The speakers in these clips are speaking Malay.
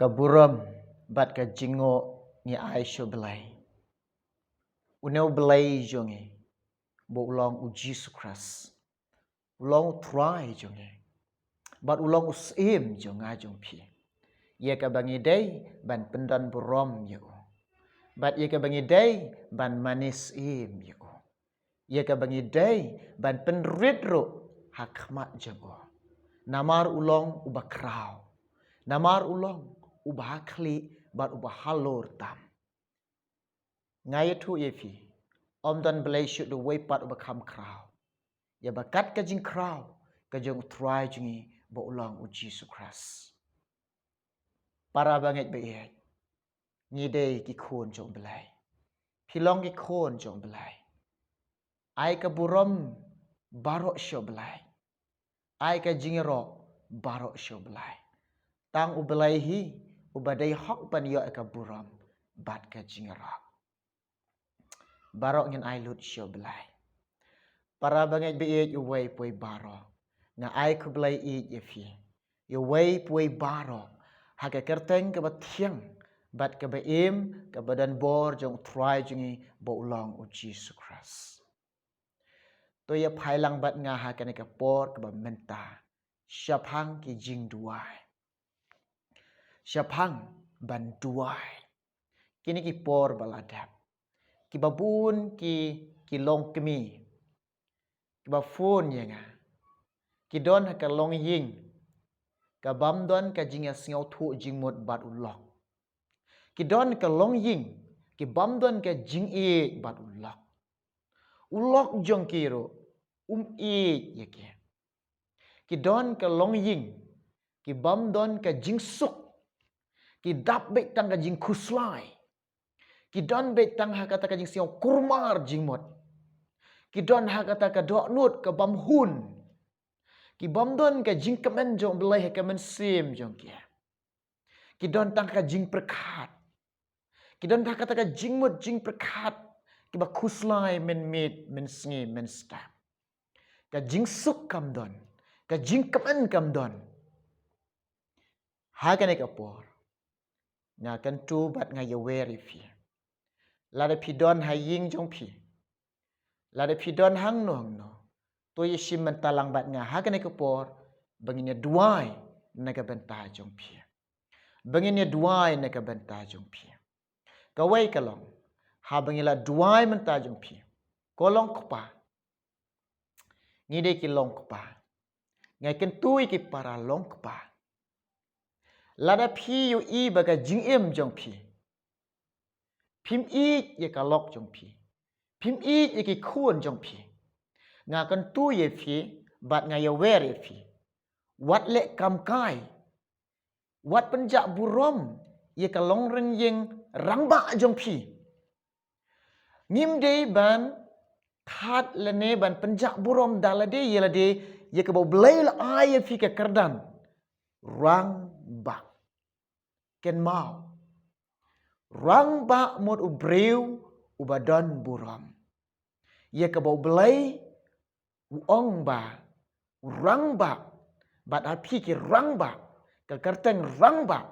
Kaburam bat ka jingo ngi ai sho belai. Uneu belai jonge bo ulong u Jesus Christ. Ulong try jonge. Bat ulong usim jonga jong pi. Ye ka bangi day ban pendan burom yo. Bat ye ka bangi day ban manis im yo. Ye ka bangi day ban penrit ro hakmat jongo. Namar ulong ubakrau. Namar ulong ubahakli bat ubahalor tam. Ngaya tu yefi. Om dan belai shoot the way part ubakam krau. Ya bakat ka jing krau. Ka jong try jungi bo ulang u Jesus Christ. Para banget bayet. Ngidei ki khon jong belai. Pilong ki khon jong belai. Ai ka burom barok syo belai. Ai ka jingero barok syo belai. Tang u belai hi ubadai hok ban yo ka burom bat ka jingero. Barok ngin ai lut syo belai. Para banget bayet yu way pui barok. Nga ai ku belai i yefi. Yu way pui barok. Haka kerteng ke batiang. Bat ke baim ke badan bor jong try jongi bo ulong u Jesus Christ. To ya phailang bat nga haka ne ke por ke ba menta. Syapang ki jing duai. Syapang ban duai. Kini ki por baladap. Ki babun ki long kemi. Ki bafun ye nga. Ki don haka long ying. Ka bam don ka jing ya singau tu jing mot bat ulok. Ki don ka long ying. Ki bam don ka jing e bat ulok. Ulok jong kiro. E ye ke. Ki don ka long ying. Ki bam don ka jing suk. Ki dap bet tang ka jing kuslai. Ki don bet tang ha kata ka jing singau kurmar jing mot. Ki don ha kata ka dok nut ka bam hun. Ki bam don ka jing kemen jong belai ha kemen sim jong kia. Ki don tang ka jing perkat. Ki don ha kata ka jing mut jing perkat. Ki ba kuslai men mit men sngi men stap. Ka jing suk kam don. Ka jing kemen kam don. Ha ka ne ka por. Nga kan tu bat nga ye weri fi. Lada pi don ha ying jong pi. Lada pi don hang no hang no. To ye shim mentalang bat nga ha ka ne ka por. Banginya duai na ka benta jong pi. Banginya duai na ka benta jong pi. Kawai kalong. Ha bangila duai menta jong pi. Kolong kupa. Ngide ki long kupa. Ngai kentui ki para long kupa. Lada pi yu i baga jing im jong pi. Pim i ye ka lok jong pi. Pim i ye ki kuon jong pi. Nga kentui ye fi. Bat nga ye wer ye fi. Wat le kam kai. Wat penjak burom. Ye ka long ren yeng rangba jong pi. Ngim day ban. Khat lene ban penjak burom dalade ye lade. Ye ka bau belai la ai ye fi ka kerdan. Rang bak. Ken mau. Rang bak mot ubreu ubadan buram. Ye ka bau belai uong ba. Rang bak. Bat api ki rang bak. Ka kerteng rang bak.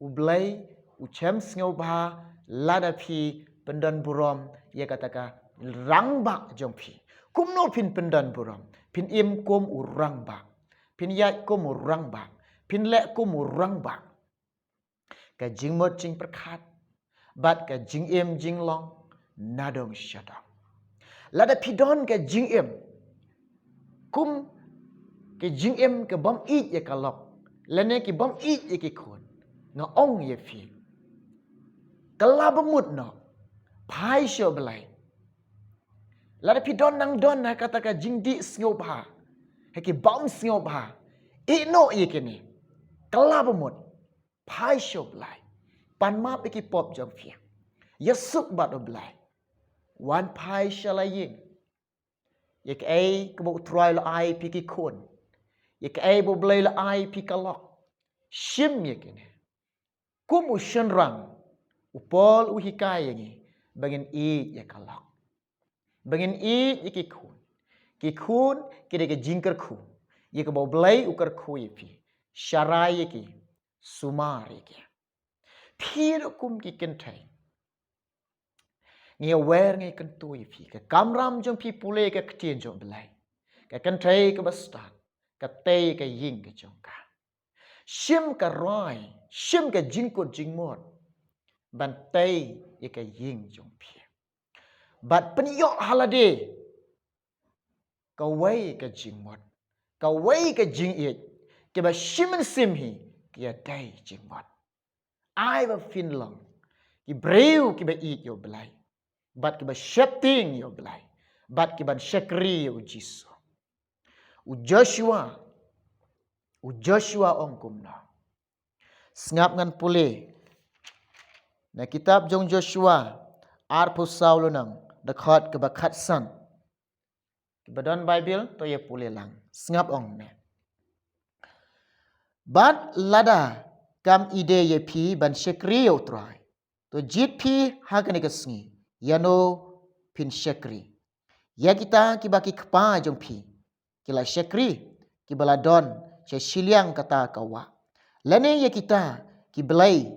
Ublai ucem sngau ba lada pi pendan buram. Ye kataka rang bak jong pi. Kum no pin pendan buram. Pin im kum urang bak. Pin yat kum urang bak. Pin lek kum urang bak. Ka jing mot jing perkat. Bat ka jing im jing long. Nadong syadong. Lada pidon ka jing im. Kum ka jing im ka bam it ye ka lok. Lene ki bam it ye ki khon. Nga ong ye fi. Kala bemut no. Pai syo belai. Lada pidon nang don na kata ka jing di sngau ba. Heki bam sngau ba. Ino ye kini. Kala bemut. Pai syo belai. Pan map iki pop jong fi. Yesuk bat belai. Wan pai shalaying. Ye ka ai kebo try la ai pi ki khon. Ye ka ai bo belai la ai pi kalok. Shim ye kini. Kum u shenrang. Upol u hikai yengi. Bangin i ye kalok. Bangin i ye ki khon. Ki khon kide ke jingker khu. Ye ka bo belai ukar khu ye pi. Syarai ye ki. sumari ke phi kum ki ken thai nghe wer nghe kan tu phi ka kamram jong phi pule ka ktien jong belai ka kan thai ka bastat ka tei ka ying ka jong ka shim ka roi shim ka jingkot jingmot ban tei ye ka ying jong phi bat penyo halade ka wei ka jingmot ka wei ka jing it ke ba shimen sim hi kia tei jingmot ai ba fin long ki breu ki ba eat yo belai bat ki ba shepting yo belai bat ki ban shakri yo jisu u Joshua ong kumna sngap ngan pule na kitab jong Joshua arpu Saul nang dakhat ke ba khat san ki badon Bible to ye pule lang sngap ong ne bat lada kam ide ye phi ban shakri yo trai to jit phi hakane ka sngi yano pin shakri ya kita ki baki kpa jong phi kila shakri ki baladon che shiliang kata kawa lane ya kita ki belai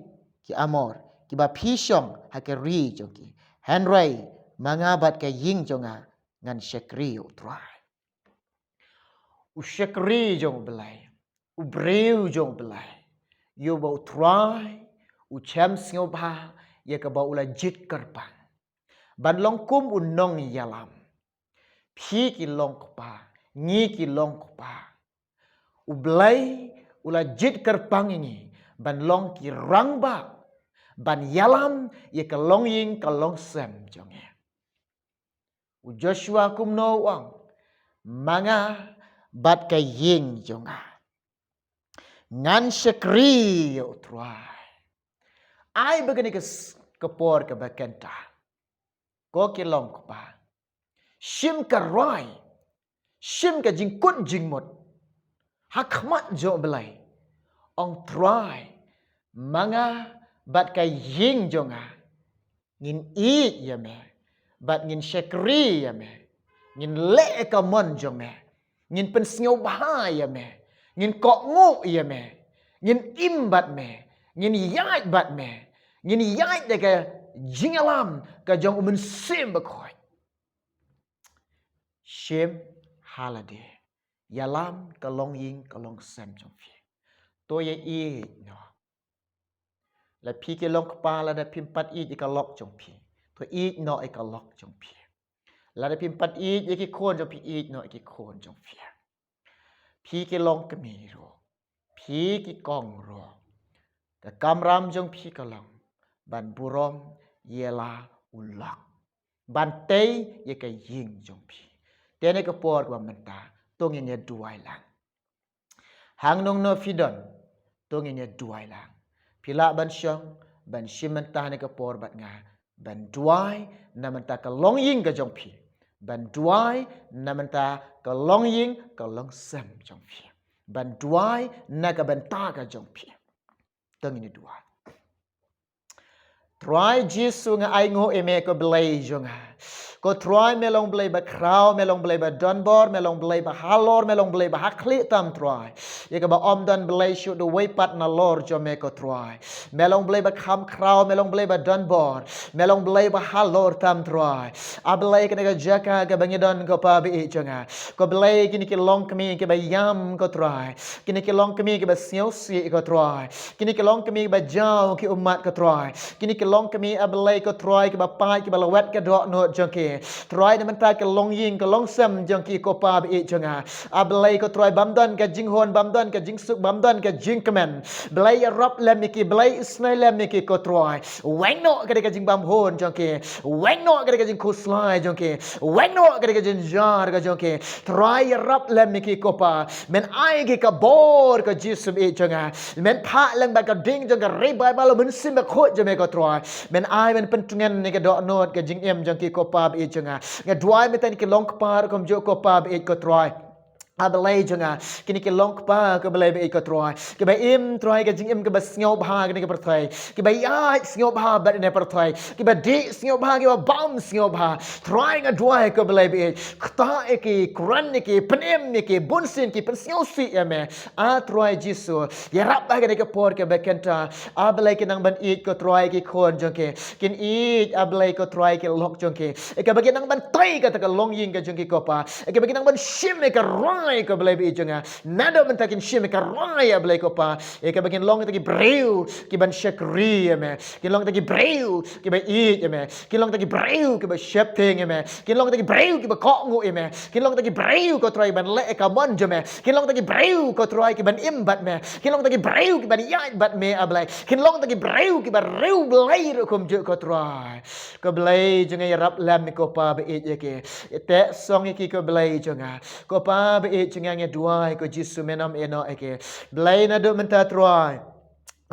ki amor ki ba phi shong hakari jong ki henry mangabat ka ying jonga ngan shakri yo trai u shakri jong belai u breu jong belai yo ba try u chem sngau ba ye ka ba ula jit karpang ban long kum un nong yalam phi ki long pa ngi ki long pa u blai ula jit karpang ini ban long ki rang ba ban yalam ye ka long ying ka long sem jong e u Joshua kum no wang manga bat ka ying jonga ngan shakri yo try ai begini ke por ke bakenta ko ki long pa shim ka roi shim ka jingkut jingmot hakmat jo belai ong try manga bat ka ying jonga ngin i ya me bat ngin shakri ya me ngin le ka mon jong me ngin pen sngo ba ya me ngin kok ngu ya me ngin im bat me ngin yai bat me ngin yai de ka jingalam ka jong umen sim bakoi shem halade yalam ka long ying ka long sem jong phi to ye i no la phi ke long pa la da phim pat i ka lok jong phi to i no e ka lok jong phi la da phim pat i ye ki khon jong phi i no e ki khon jong phi phi ke long ka mi ro phi ki kong ro ka kamram jong phi ka long ban burom yela ulak ban tei ye ka ying jong phi tene ka por kwa menta tong ye duai lang hang nong no fidon tong ye duai lang pila ban syong ban shimenta ne ka por bat nga ban duai na menta ka long ying ka jong phi ban duai na menta ka long ying ka long sem jong phi ban duai na ka ban ta ka jong phi tong ye duai try jisu nga ai ngo eme ko blai jonga ko try melong blai ba krau melong blai ba donbor melong blai ba halor melong blai ba hakli tam try ye ka ba om dan blai shu the way pat na lor jo me ko try melong blai ba kham krau melong blai ba donbor melong blai ba halor tam try a blai ka ga jaka ga bangidon ko pa bi jonga ko blai kini ki long kami ke ba yam ko try kini ki long kami ke ba siu si ko try kini ki long kami ba jau ki umat ko try kini ki long kami abalai ko try ke ba pai ke ba lawat ke dok no jongki try de menta ke long ying ke long sem jongki ko pa bi jonga abalai ko try bamdan ke jinghon bamdan ke jingsuk bamdan ke jingkemen belai rap lem ki belai snai lem ki ko try weng no ke jing bam hon jongki weng no ke jing kuslai jongki weng no ke jing jar ke jongki try rap lem ki ko pa men ai ki ka bor ke jisu bi jonga men pha lang ba ka ding jong ka re bai ba lo men sim ba khot je me ko try men ai men pentungan ni ke dok not ke jing em jong ki ko pa bi jonga nga duai metan ki long par kom jo ko pa bi ko try Abalai jonga kini ke long pa ke balai be ko troi ke bai im troi ke jing im ke bas ngau bha ke ke perthoi ke bai ai ngau bha ba ne perthoi ke ba di ngau bha ke ba bam ngau bha troi nga duai ke balai be kta ke kuran ke penem ke bunsin ke pensau si ame a troi jisu ya rap ba ke por ke bekenta abalai ke nang ban it ko troi ke kon jong ke kin it abalai ko troi ke lok jong ke bagi nang ban tai ke long ying ke jong ke ko pa bagi nang ban shim ke rai ko belai bi jonga nado mentakin shim ka rai ya belai ko pa ka bakin long tagi breu ki ban shakri me ki long tagi breu ki ba eat me ki long tagi breu ki ba shaping me ki long tagi breu ki ba ko ngu me ki long tagi breu ko try ban le ka mon me ki long tagi breu ko try ki ban imbat me ki long tagi breu ki ban ya bat me ablai ki long tagi breu ki ba reu belai ro kom je ko try ko belai jonga ya rap lam ko pa be eat ye ke te song ki ko belai jonga ko pa be cengang dua ko jisu menam eno eke blai na do menta troai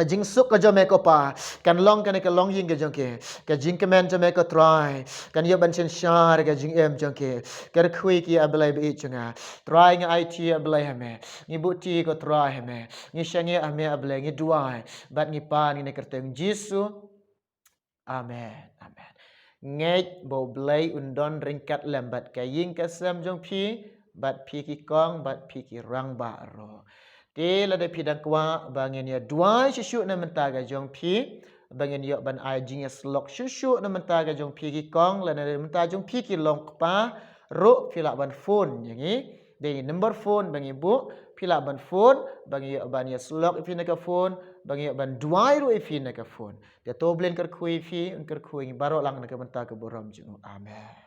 jing suk ko jome ko pa kan long kan ke long ying ke jongke ke jing kemen jome ko try kan yo ban chen shar ke jing em jongke ker khui ki ablai be chenga try nga it ablai hame ngi buti ko try hame ngi shange ame ablai ngi dua bat ngi pa ni ne kerteng jisu amen amen ngay bầu blay undon ringkat lembat kaying kasam jong phi bat phi ki kong bat phi ki rang ba ro te la de pidang kwa bangin ya dua shishu na mentaga jong phi bangin yo ban ai jing ya slok shishu na mentaga jong phi ki kong la na mentaga jong phi ki long pa ro phi la ban phone yang ni de number phone bangi bu phi la ban phone bangi yo ban ya slok phi na ka phone bangi yo ban dua ro phi na ka phone dia to blen ker khui phi ker khui baro lang na ka mentaga boram jong amen.